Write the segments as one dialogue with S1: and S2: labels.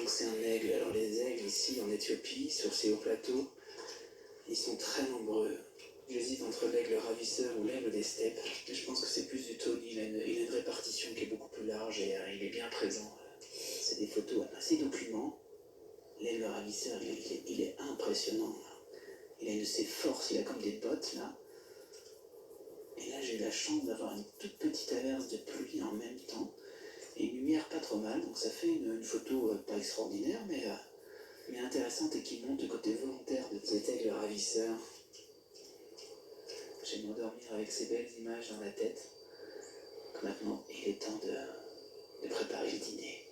S1: que c'est un aigle. Alors les aigles ici en Éthiopie, sur ces hauts plateaux, ils sont très nombreux. J'hésite entre l'aigle ravisseur ou l'aigle des steppes. Mais je pense que c'est plus du tawny. Il a une répartition qui est beaucoup plus large et il est bien présent. C'est des photos assez documents. L'aigle ravisseur, il est impressionnant. Il a une de ses forces, il a comme des bottes là. Et là j'ai eu la chance d'avoir une toute petite averse de pluie en même temps. Et une lumière pas trop mal, donc ça fait une photo pas extraordinaire, mais intéressante et qui montre le côté volontaire de cet aigle ravisseur. J'aime m'endormir avec ces belles images dans la tête. Maintenant, il est temps de préparer le dîner.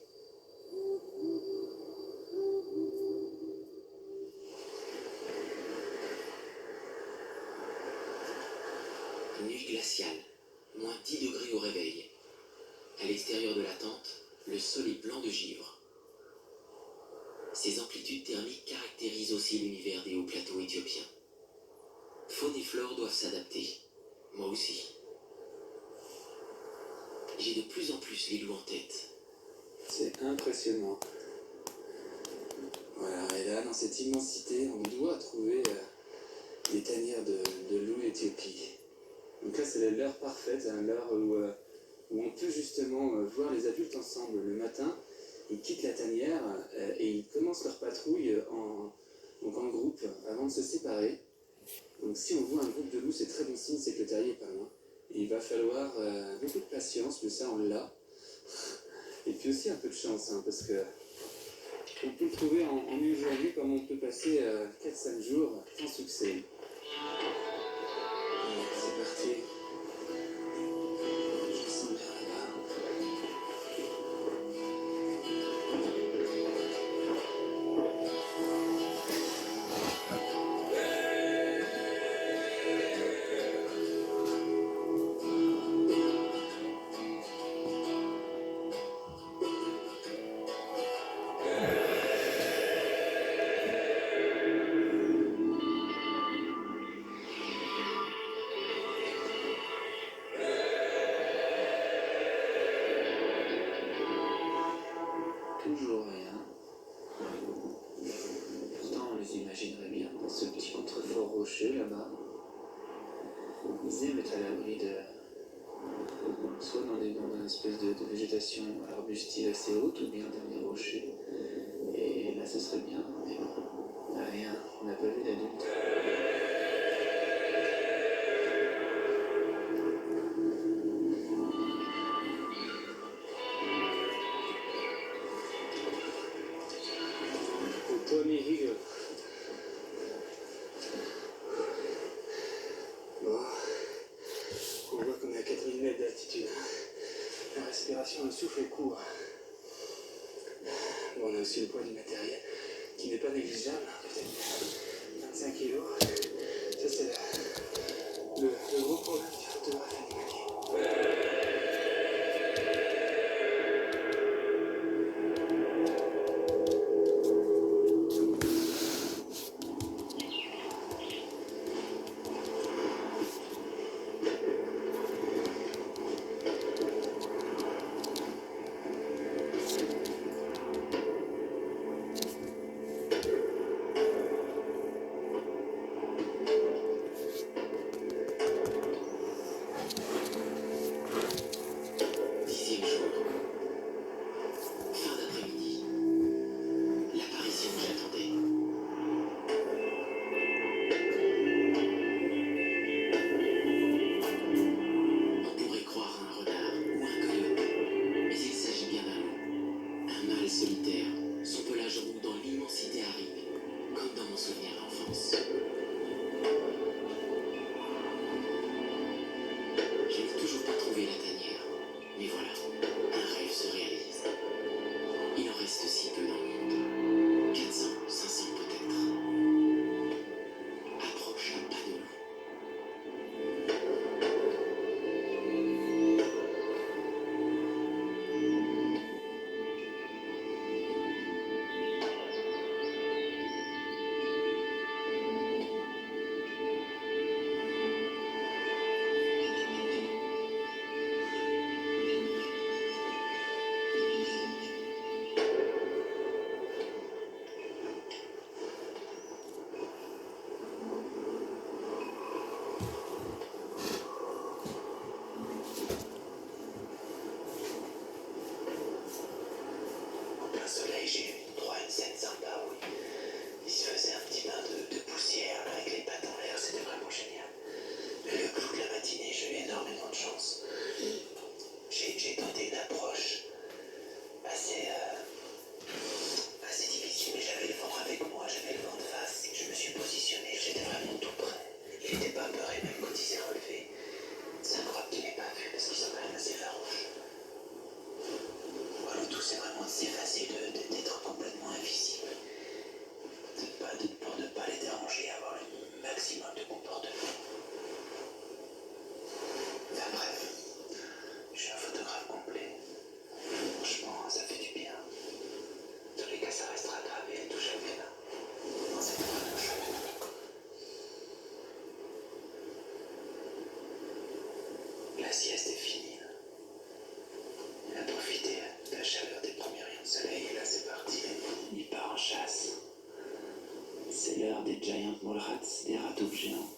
S2: Nuit glaciale, moins 10 degrés au réveil. À l'extérieur de la tente, le sol est blanc de givre. Ces amplitudes thermiques caractérisent aussi l'univers des hauts plateaux éthiopiens. Faune et flore doivent s'adapter. Moi aussi. J'ai de plus en plus les loups en tête.
S1: C'est impressionnant. Voilà, et là, dans cette immensité, on doit trouver des tanières de loups Éthiopie. Donc là, c'est l'heure parfaite, l'heure où on peut justement voir les adultes ensemble le matin. Ils quittent la tanière et ils commencent leur patrouille donc en groupe avant de se séparer. Donc si on voit un groupe de loups, c'est très bon signe, c'est que le terrier est pas loin. Et il va falloir beaucoup de patience, mais ça on l'a. Et puis aussi un peu de chance, parce que on peut le trouver en une journée comme on peut passer 4-5 jours sans succès. C'est parti. Je sens bien là-bas. Toujours rien. Pourtant, on les imaginerait bien dans ce petit contrefort rocheux là-bas. Ils aiment être à l'abri de. Soit dans une espèce de végétation arbustive assez haute, ou bien dans des rochers. Et là, ce serait bien, mais bon, rien. On n'a pas vu d'adulte. Tony Hill. Bon, on voit qu'on est à 4000 mètres d'altitude. La respiration, le souffle est court. Bon, on a aussi le poids du matériel qui n'est pas négligeable, peut-être 25 kilos. Ça, c'est le gros problème du photographe animalier. La sieste est finie. Là. Il a profité de la chaleur des premiers rayons de soleil et là c'est parti. Il part en chasse. C'est l'heure des giant mole rats, des rats géants.